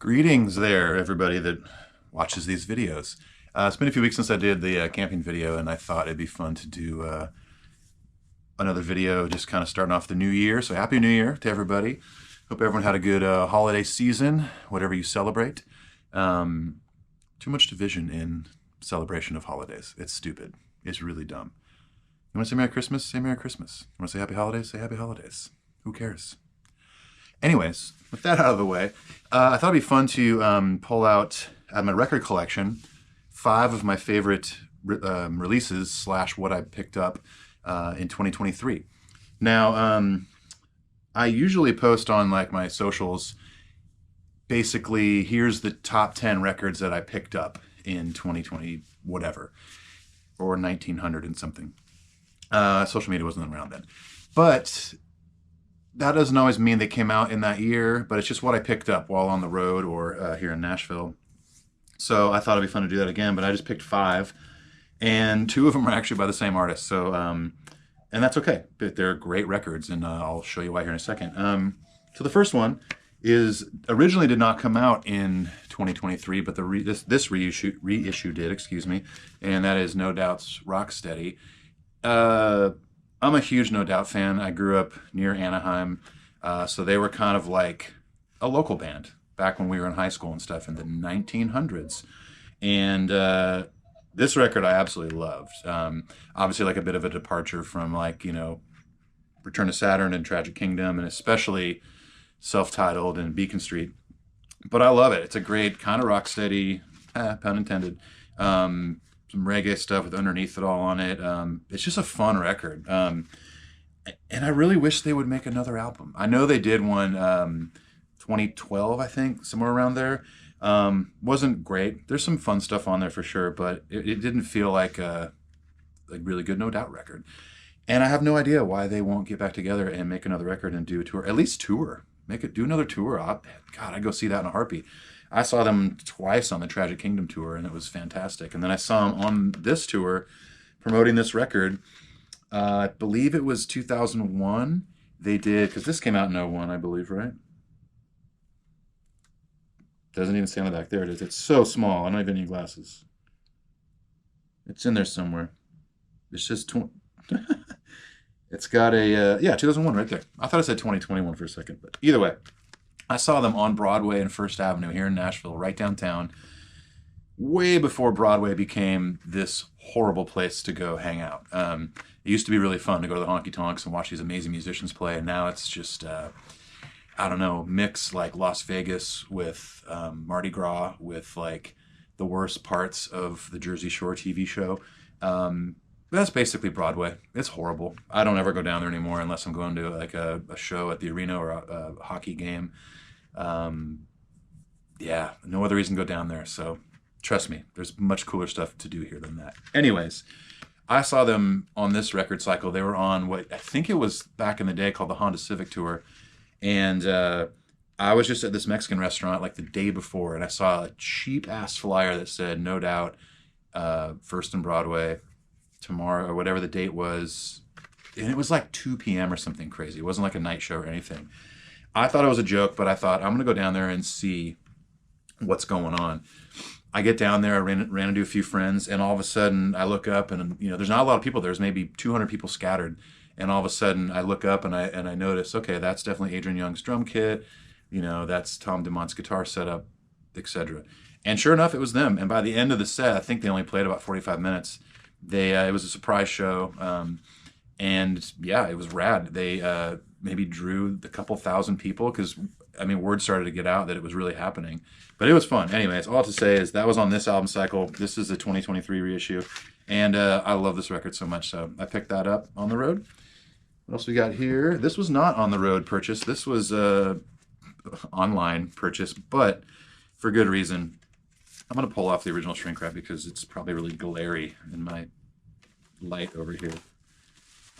Greetings there, everybody that watches these videos. It's been a few weeks since I did the camping video, and I thought it'd be fun to do another video just kind of starting off the new year. So Happy New Year to everybody. Hope everyone had a good holiday season, whatever you celebrate. Too much division in celebration of holidays. It's stupid. It's really dumb. You want to say Merry Christmas? Say Merry Christmas. You want to say Happy Holidays? Say Happy Holidays. Who cares? Anyways, with that out of the way, I thought it'd be fun to pull out my record collection 5 of my favorite releases / what I picked up in 2023. Now, I usually post on like my socials, basically, here's the top 10 records that I picked up in 2020, whatever, or 1900 and something. Social media wasn't around then. But that doesn't always mean they came out in that year, but it's just what I picked up while on the road or here in Nashville. So I thought it'd be fun to do that again, but I just picked 5, and 2 of them are actually by the same artist. So, and that's okay. But they're great records, and I'll show you why here in a second. So the first one is originally did not come out in 2023, but this reissue did, excuse me, and that is No Doubt's Rocksteady. I'm a huge No Doubt fan. I grew up near Anaheim, so they were kind of like a local band back when we were in high school and stuff in the 1900s. And this record I absolutely loved. Obviously, like a bit of a departure from like, you know, Return to Saturn and Tragic Kingdom, and especially Self-Titled and Beacon Street. But I love it. It's a great kind of rocksteady, pun intended, some reggae stuff with Underneath It All on it. It's just a fun record. And I really wish they would make another album. I know they did one 2012, I think, somewhere around there. Wasn't great. There's some fun stuff on there for sure, but it didn't feel like a really good No Doubt record. And I have no idea why they won't get back together and make another record and do a tour. At least tour. Do another tour. God, I'd go see that in a heartbeat. I saw them twice on the Tragic Kingdom tour, and it was fantastic. And then I saw them on this tour promoting this record. I believe it was 2001. They did, because this came out in '01, I believe, right? Doesn't even say on the back. There it is. It's so small. I don't even need glasses. It's in there somewhere. It's just... It's got a... yeah, 2001 right there. I thought I said 2021 for a second, but either way. I saw them on Broadway and First Avenue here in Nashville, right downtown, way before Broadway became this horrible place to go hang out. It used to be really fun to go to the honky tonks and watch these amazing musicians play, and now it's just, I don't know, mix like Las Vegas with Mardi Gras with like the worst parts of the Jersey Shore TV show. That's basically Broadway. It's horrible. I don't ever go down there anymore unless I'm going to like a show at the arena or a hockey game. Yeah, no other reason to go down there. So trust me, there's much cooler stuff to do here than that. Anyways, I saw them on this record cycle. They were on what I think it was back in the day called the Honda Civic Tour. And I was just at this Mexican restaurant like the day before, and I saw a cheap ass flyer that said No Doubt, First and Broadway, tomorrow, or whatever the date was. And it was like 2 p.m. or something crazy. It wasn't like a night show or anything. I thought it was a joke, but I thought, I'm going to go down there and see what's going on. I get down there, I ran into a few friends, and all of a sudden I look up, and you know, there's not a lot of people. There's maybe 200 people scattered. And all of a sudden I look up and I notice, okay, that's definitely Adrian Young's drum kit. You know, that's Tom DeMont's guitar setup, etc. And sure enough, it was them. And by the end of the set, I think they only played about 45 minutes. It was a surprise show, and yeah, it was rad. They maybe drew a couple thousand people because, I mean, word started to get out that it was really happening. But it was fun. Anyways, all I have to say is that was on this album cycle. This is a 2023 reissue, and I love this record so much, so I picked that up on the road. What else we got here? This was not on the road purchase. This was online purchase, but for good reason. I'm going to pull off the original shrink wrap because it's probably really glary in my light over here.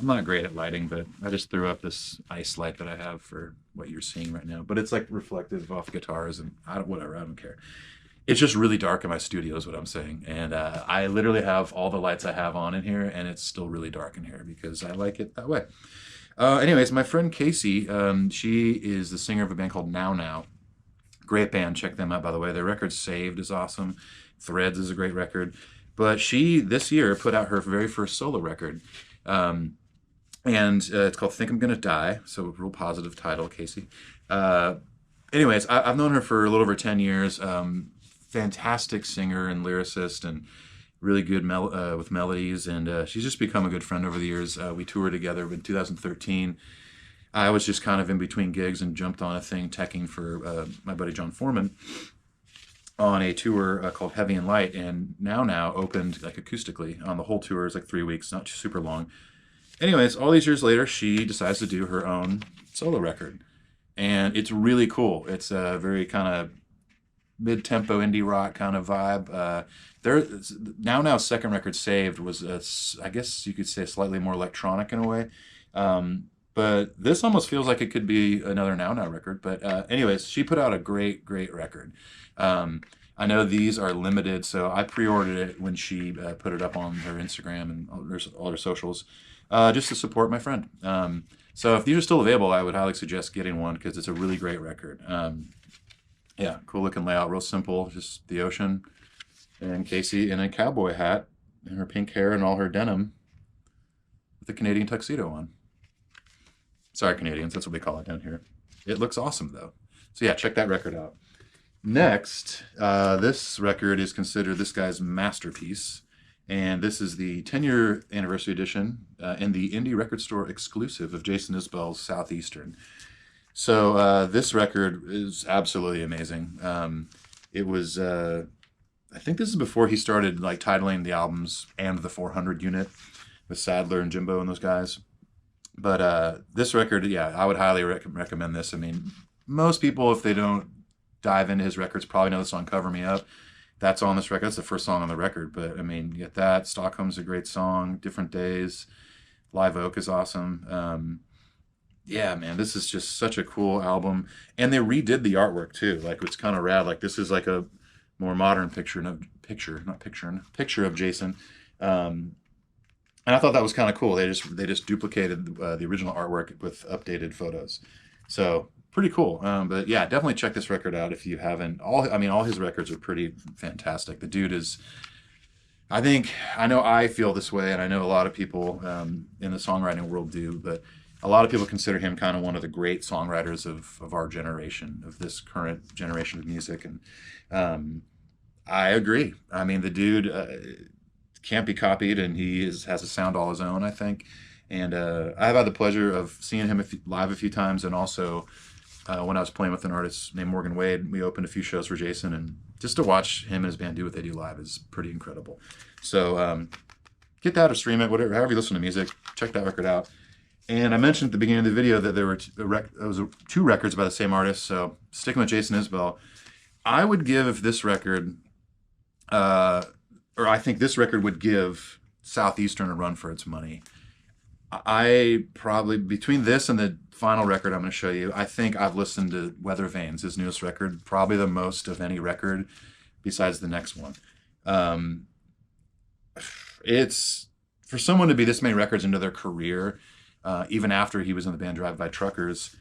I'm not great at lighting, but I just threw up this ice light that I have for what you're seeing right now. But it's like reflective off guitars and whatever, I don't care. It's just really dark in my studio is what I'm saying. And I literally have all the lights I have on in here, and it's still really dark in here because I like it that way. Anyways, my friend Casey, she is the singer of a band called Now Now. Great band. Check them out, by the way. Their record Saved is awesome. Threads is a great record. But she, this year, put out her very first solo record. And it's called Think I'm Gonna Die. So, real positive title, Casey. Anyways, I've known her for a little over 10 years. Fantastic singer and lyricist, and really good with melodies. And she's just become a good friend over the years. We toured together in 2013. I was just kind of in between gigs and jumped on a thing teching for my buddy John Foreman on a tour called Heavy and Light, and now opened like acoustically on the whole tour. It's like 3 weeks, not super long. Anyways, all these years later, she decides to do her own solo record, and it's really cool. It's a very kind of mid-tempo indie rock kind of vibe. Now's second record, Saved, was I guess you could say slightly more electronic in a way. But this almost feels like it could be another Now record. But anyways, she put out a great record. I know these are limited, so I pre-ordered it when she put it up on her Instagram and all her socials, just to support my friend. So if these are still available, I would highly suggest getting one because it's a really great record. Yeah, cool looking layout, real simple, just the ocean, and Casey in a cowboy hat and her pink hair and all her denim with a Canadian tuxedo on. Sorry, Canadians, that's what we call it down here. It looks awesome, though. So yeah, check that record out. Next, this record is considered this guy's masterpiece, and this is the 10-year anniversary edition and the Indie Record Store exclusive of Jason Isbell's Southeastern. So this record is absolutely amazing. It was, I think this is before he started like titling the albums and the 400 unit with Sadler and Jimbo and those guys. But this record, yeah, I would highly recommend this. I mean, most people, if they don't dive into his records, probably know the song Cover Me Up. That's on this record. That's the first song on the record. But, I mean, you get that. Stockholm's a great song. Different Days. Live Oak is awesome. Yeah, man, this is just such a cool album. And they redid the artwork, too. Like, it's kind of rad. Like, this is like a more modern picture of Jason. And I thought that was kind of cool. They just duplicated the original artwork with updated photos. So pretty cool. But yeah, definitely check this record out if you haven't. All his records are pretty fantastic. The dude is, I know I feel this way, and I know a lot of people in the songwriting world do, but a lot of people consider him kind of one of the great songwriters of our generation, of this current generation of music. And I agree. I mean, the dude can't be copied, and he has a sound all his own, I think. And I've had the pleasure of seeing him live a few times, and also when I was playing with an artist named Morgan Wade, we opened a few shows for Jason, and just to watch him and his band do what they do live is pretty incredible. So get that or stream it, whatever, however you listen to music, check that record out. And I mentioned at the beginning of the video that there were two records by the same artist, so sticking with Jason Isbell, I would give this record, or I think this record would give Southeastern a run for its money. I probably, between this and the final record I'm going to show you, I think I've listened to Weather Vanes, his newest record, probably the most of any record besides the next one. It's, for someone to be this many records into their career, even after he was in the band Drive By Truckers,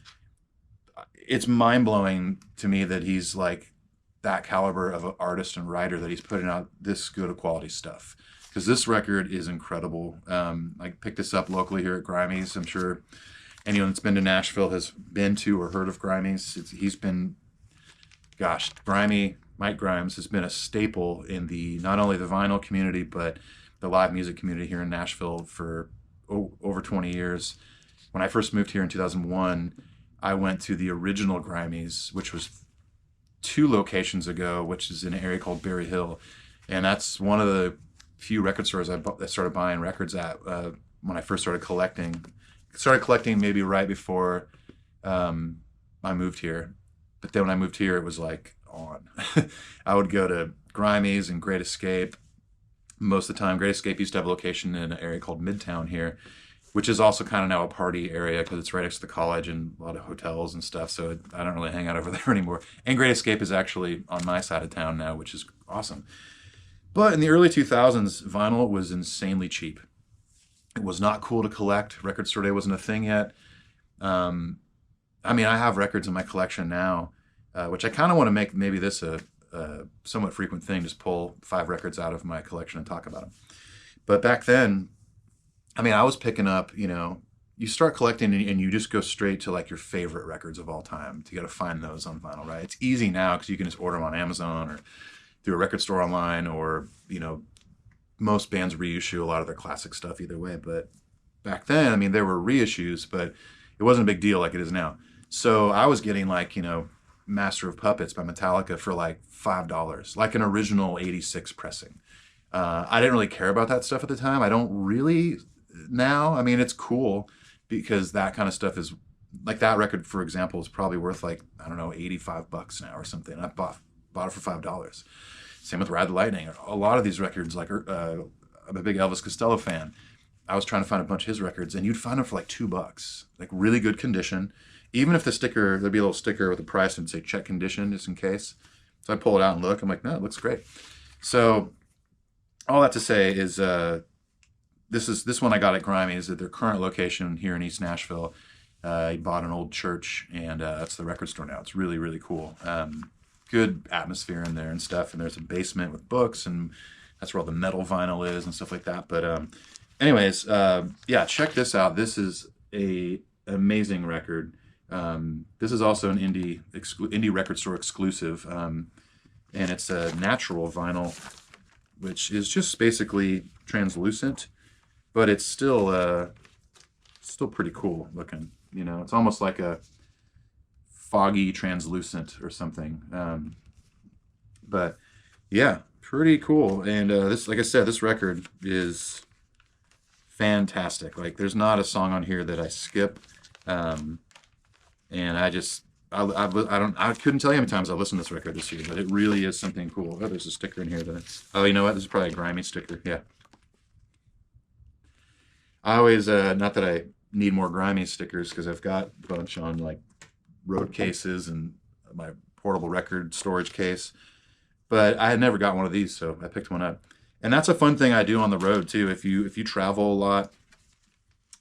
it's mind-blowing to me that he's like that caliber of an artist and writer, that he's putting out this good of quality stuff. Because this record is incredible. I picked this up locally here at Grimey's. I'm sure anyone that's been to Nashville has been to or heard of Grimey's. He's been, Mike Grimes has been a staple in not only the vinyl community, but the live music community here in Nashville for over 20 years. When I first moved here in 2001, I went to the original Grimey's, which was 2 locations ago, which is in an area called Berry Hill. And that's one of the few record stores I started buying records at when I first started collecting. Started collecting maybe right before I moved here. But then when I moved here, it was like on. I would go to Grimey's and Great Escape most of the time. Great Escape used to have a location in an area called Midtown here, which is also kind of now a party area because it's right next to the college and a lot of hotels and stuff. So I don't really hang out over there anymore. And Great Escape is actually on my side of town now, which is awesome. But in the early 2000s, vinyl was insanely cheap. It was not cool to collect. Record store day wasn't a thing yet. I have records in my collection now which I kind of want to make maybe this a somewhat frequent thing, just pull 5 records out of my collection and talk about them. But back then, I mean, I was picking up, you start collecting and you just go straight to like your favorite records of all time. You got to find those on vinyl, right? It's easy now because you can just order them on Amazon or through a record store online, or, most bands reissue a lot of their classic stuff either way. But back then, I mean, there were reissues, but it wasn't a big deal like it is now. So I was getting like, Master of Puppets by Metallica for like $5, like an original 86 pressing. I didn't really care about that stuff at the time. I don't really now. I mean, it's cool because that kind of stuff is like, that record, for example, is probably worth like, I don't know, $85 now or something. I bought it for $5. Same with Ride the Lightning. A lot of these records, like I'm a big Elvis Costello fan. I was trying to find a bunch of his records, and you'd find them for like $2, like really good condition. Even if the sticker, there'd be a little sticker with a price and say check condition, just in case. So I pull it out and look. I'm like, no, it looks great. So all that to say is, this one I got at Grimey's at their current location here in East Nashville. I bought an old church, and that's the record store now. It's really, really cool. Good atmosphere in there and stuff. And there's a basement with books, and that's where all the metal vinyl is and stuff like that. But anyways, yeah, check this out. This is a amazing record. This is also an indie record store exclusive, and it's a natural vinyl, which is just basically translucent, but it's still pretty cool looking. It's almost like a foggy translucent or something. But yeah, pretty cool. And this, like I said, this record is fantastic. Like, there's not a song on here that I skip. And I couldn't tell you how many times I listened to this record this year, but it really is something cool. Oh, there's a sticker in here oh, you know what? This is probably a Grimy sticker. Yeah. I always, not that I need more Grimy stickers, because I've got a bunch on like road cases and my portable record storage case, but I had never got one of these, so I picked one up. And that's a fun thing I do on the road too. If you travel a lot,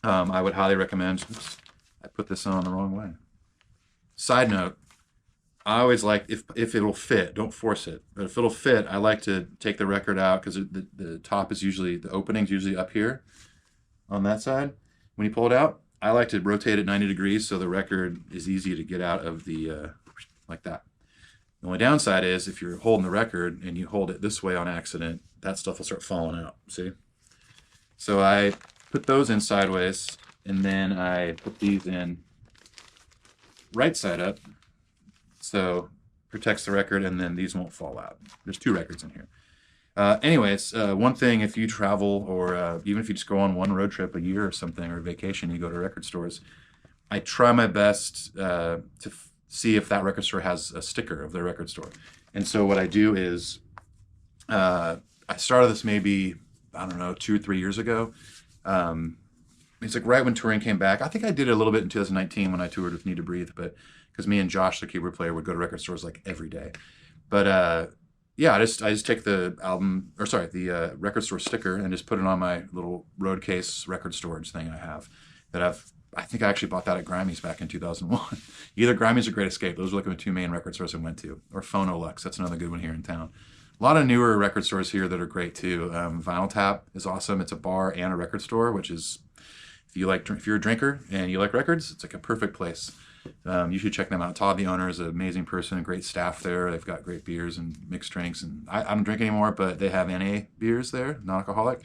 I would highly recommend. Oops, I put this on the wrong way. Side note, I always like, if it'll fit, don't force it. But if it'll fit, I like to take the record out, because the top is usually, the opening's usually up here on that side. When you pull it out, I like to rotate it 90 degrees so the record is easy to get out of the, like that. The only downside is if you're holding the record and you hold it this way on accident, that stuff will start falling out, see? So I put those in sideways, and then I put these in right side up, so protects the record, and then these won't fall out. There's 2 records in here. Anyways, one thing, if you travel, or even if you just go on one road trip a year or something, or vacation, you go to record stores, I try my best to see if that record store has a sticker of their record store. And so what I do is, I started this maybe, I don't know, 2 or 3 years ago. It's like right when touring came back. I think I did it a little bit in 2019 when I toured with Need to Breathe, but because me and Josh, the keyboard player, would go to record stores like every day. But yeah, I just take the record store sticker and just put it on my little road case record storage thing I have. I think I actually bought that at Grimey's back in 2001. Either Grimey's or Great Escape. Those were like the 2 main record stores I went to. Or Phonolux. That's another good one here in town. A lot of newer record stores here that are great too. Vinyl Tap is awesome. It's a bar and a record store, which is, if you're a drinker and you like records, it's like a perfect place. You should check them out. Todd, the owner, is an amazing person, great staff there. They've got great beers and mixed drinks. And I don't drink anymore, but they have NA beers there, non-alcoholic.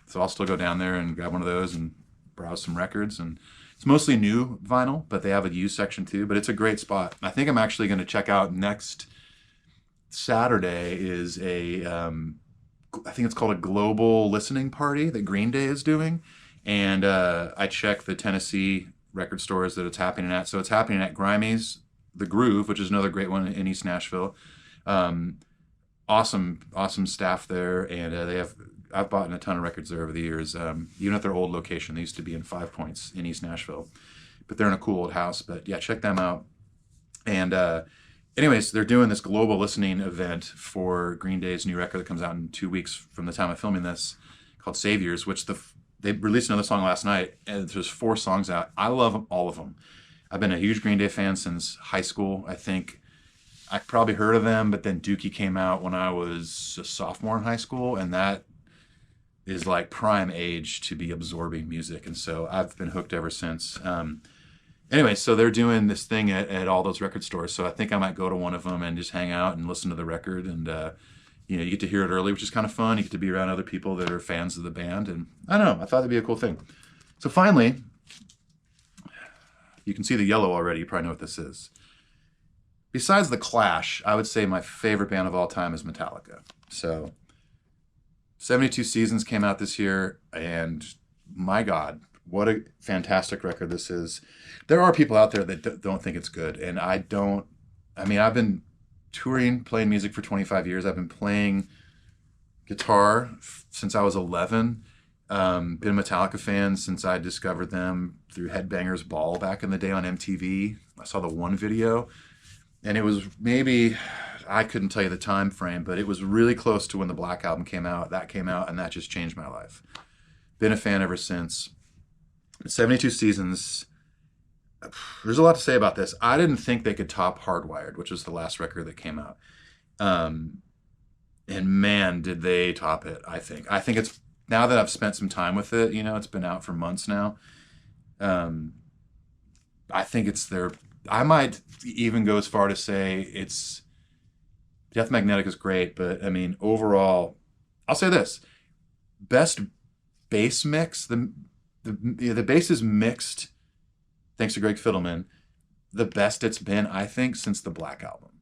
So I'll still go down there and grab one of those and browse some records. And it's mostly new vinyl, but they have a used section too. But it's a great spot. I think I'm actually going to check out next Saturday is I think it's called a global listening party that Green Day is doing. And I checked the Tennessee record stores that it's happening at. So it's happening at Grimey's, The Groove, which is another great one in East Nashville. Awesome staff there, and I've bought a ton of records there over the years. Even at their old location, they used to be in 5 Points in East Nashville, but they're in a cool old house. But yeah, check them out. And anyways, they're doing this global listening event for Green Day's new record that comes out in 2 weeks from the time of filming this, called Saviors, which they released another song last night, and there's 4 songs out. I love all of them. I've been a huge Green Day fan since high school. I think I probably heard of them, but then Dookie came out when I was a sophomore in high school, and that is like prime age to be absorbing music, and so I've been hooked ever since. Anyway, so they're doing this thing at all those record stores, so I think I might go to one of them and just hang out and listen to the record, and you get to hear it early, which is kind of fun. You get to be around other people that are fans of the band, and I don't know, I thought that'd be a cool thing. So finally, you can see the yellow already. You probably know what this is. Besides The Clash, I would say my favorite band of all time is Metallica. So 72 Seasons came out this year, and my God, what a fantastic record this is. There are people out there that don't think it's good, and I mean, I've been touring, playing music for 25 years. I've been playing guitar since I was 11. Been a Metallica fan since I discovered them through Headbangers Ball back in the day on MTV. I saw the one video, and it was maybe, I couldn't tell you the time frame, but it was really close to when the Black Album came out. That came out, and that just changed my life. Been a fan ever since. 72 Seasons. There's a lot to say about this. I didn't think they could top Hardwired, which was the last record that came out. And man, did they top it, I think. I think it's, now that I've spent some time with it, it's been out for months now. I think it's their, I might even go as far to say it's, Death Magnetic is great, but I mean, overall, I'll say this: best bass mix. The bass is mixed, thanks to Greg Fidelman, the best it's been, I think, since the Black Album.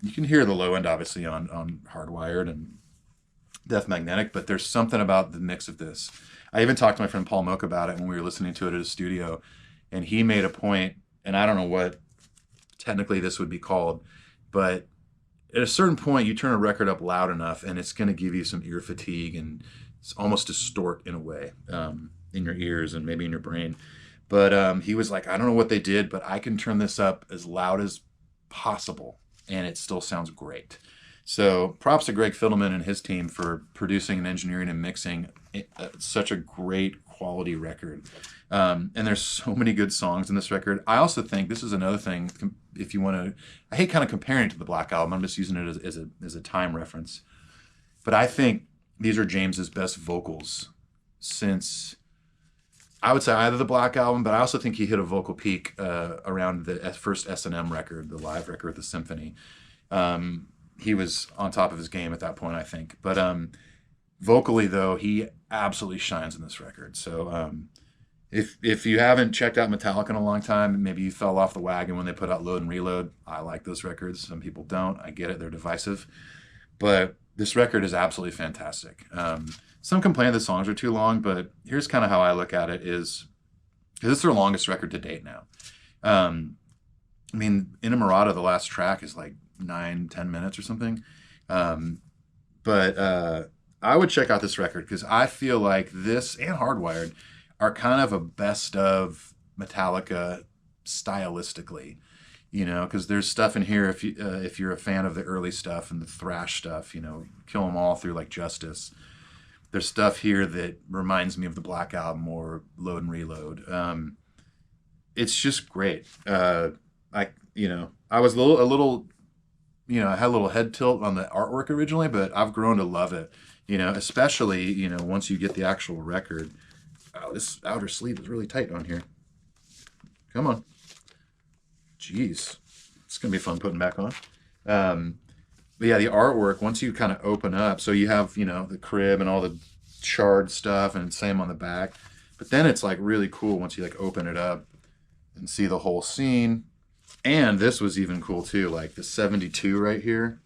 You can hear the low end, obviously, on Hardwired and Death Magnetic, but there's something about the mix of this. I even talked to my friend Paul Moak about it when we were listening to it at his studio, and he made a point, and I don't know what technically this would be called, but at a certain point, you turn a record up loud enough, and it's going to give you some ear fatigue and it's almost distort in a way in your ears and maybe in your brain. But he was like, I don't know what they did, but I can turn this up as loud as possible, and it still sounds great. So props to Greg Fidelman and his team for producing and engineering and mixing such a great quality record. And there's so many good songs in this record. I also think this is another thing, if you want to, I hate kind of comparing it to the Black Album. I'm just using it as a time reference. But I think these are James's best vocals since, I would say, either the Black Album, but I also think he hit a vocal peak around the first S&M record, the live record, the Symphony. He was on top of his game at that point, I think. But vocally, though, he absolutely shines in this record. So if you haven't checked out Metallica in a long time, maybe you fell off the wagon when they put out Load and Reload. I like those records. Some people don't. I get it. They're divisive. But this record is absolutely fantastic. Some complain the songs are too long, but here's kind of how I look at it is, because it's their longest record to date now. I mean, Inamorata, the last track, is like 9-10 minutes or something. But I would check out this record because I feel like this and Hardwired are kind of a best of Metallica stylistically, because there's stuff in here, if you're a fan of the early stuff and the thrash stuff, Kill 'Em All through like Justice. There's stuff here that reminds me of the Black Album or Load and Reload. It's just great. I was a little I had a little head tilt on the artwork originally, but I've grown to love it. Especially once you get the actual record. Oh, this outer sleeve is really tight on here. Come on. Jeez. It's going to be fun putting back on. But yeah, the artwork, once you kind of open up, so you have, the crib and all the charred stuff and same on the back. But then it's like really cool once you like open it up and see the whole scene. And this was even cool too, like the 72 right here.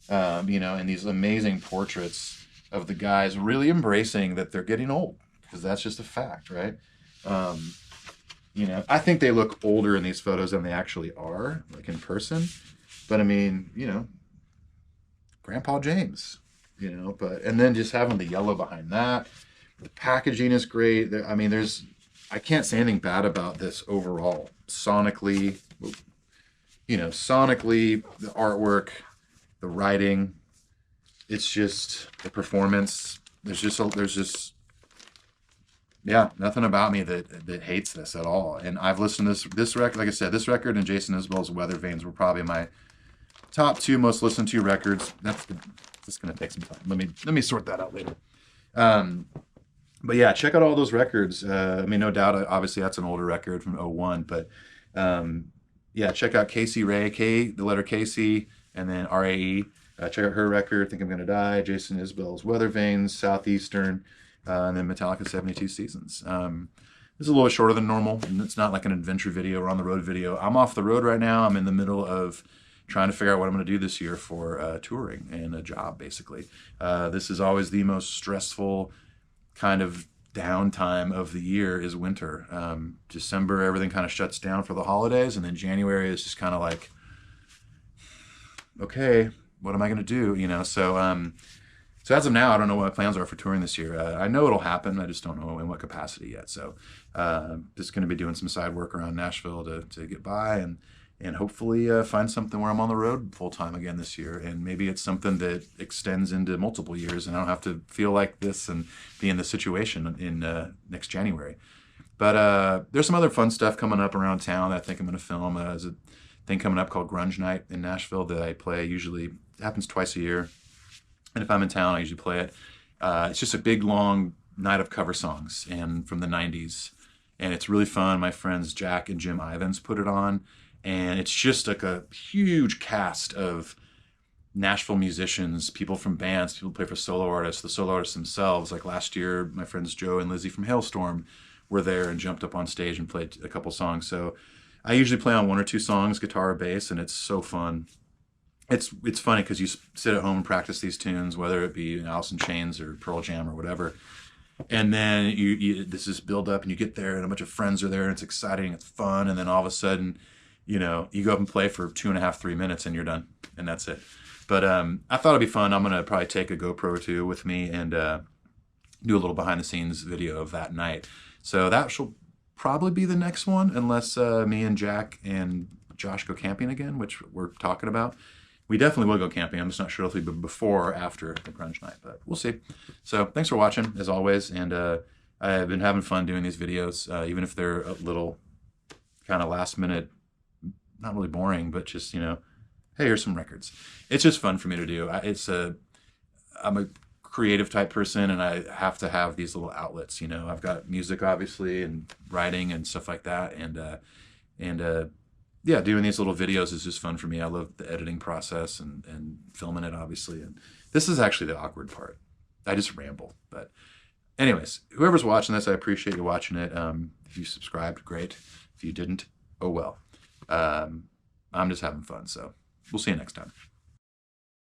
And these amazing portraits of the guys really embracing that they're getting old, because that's just a fact, right? I think they look older in these photos than they actually are, like in person. But I mean, Grandpa James, and then just having the yellow behind that. The packaging is great. I mean, I can't say anything bad about this overall. Sonically, the artwork, the writing, it's just the performance. There's Yeah, nothing about me that hates this at all. And I've listened to this record, like I said, this record and Jason Isbell's Weather Vanes were probably my top two most listened to records. That's gonna take some time. Let me sort that out later. Um, but yeah, check out all those records. I mean, no doubt, obviously that's an older record from '01, but yeah, check out Casey Ray, the letter Casey, and then RAE. Check out her record, Think I'm Gonna Die, Jason Isbell's Weather Vanes, Southeastern, and then Metallica 72 Seasons. This is a little shorter than normal, and it's not like an adventure video or on the road video. I'm off the road right now. I'm in the middle of trying to figure out what I'm going to do this year for touring and a job, basically. This is always the most stressful kind of downtime of the year is winter. December, everything kind of shuts down for the holidays, and then January is just kind of like, okay, what am I going to do? You know, so as of now, I don't know what my plans are for touring this year. I know it'll happen. I just don't know in what capacity yet. So just going to be doing some side work around Nashville to get by and hopefully find something where I'm on the road full time again this year. And maybe it's something that extends into multiple years and I don't have to feel like this and be in this situation in next January. But there's some other fun stuff coming up around town that I think I'm going to film. There's a thing coming up called Grunge Night in Nashville that I play usually. It happens twice a year. And if I'm in town, I usually play it. It's just a big, long night of cover songs and from the 90s. And it's really fun. My friends Jack and Jim Ivins put it on. And it's just like a huge cast of Nashville musicians, people from bands, people who play for solo artists, the solo artists themselves. Like last year, my friends Joe and Lizzie from Hailstorm were there and jumped up on stage and played a couple songs. So I usually play on one or two songs, guitar or bass, and it's so fun. It's funny because you sit at home and practice these tunes, whether it be Alice in Chains or Pearl Jam or whatever. And then this is build up and you get there and a bunch of friends are there and it's exciting, it's fun. And then all of a sudden, you know, you go up and play for 2.5, 3 minutes and you're done and that's it. But I thought it'd be fun. I'm going to probably take a GoPro or two with me and do a little behind the scenes video of that night. So that shall probably be the next one unless me and Jack and Josh go camping again, which we're talking about. We definitely will go camping. I'm just not sure if it'll be before or after the Grunge Night, but we'll see. So thanks for watching, as always. And I've been having fun doing these videos, even if they're a little kind of last minute, not really boring, but just, you know, hey, here's some records. It's just fun for me to do. I'm a creative type person, and I have to have these little outlets. You know, I've got music, obviously, and writing and stuff like that. And yeah, doing these little videos is just fun for me. I love the editing process and filming it, obviously. And this is actually the awkward part. I just ramble. But anyways, whoever's watching this, I appreciate you watching it. If you subscribed, great. If you didn't, oh well. I'm just having fun. So we'll see you next time.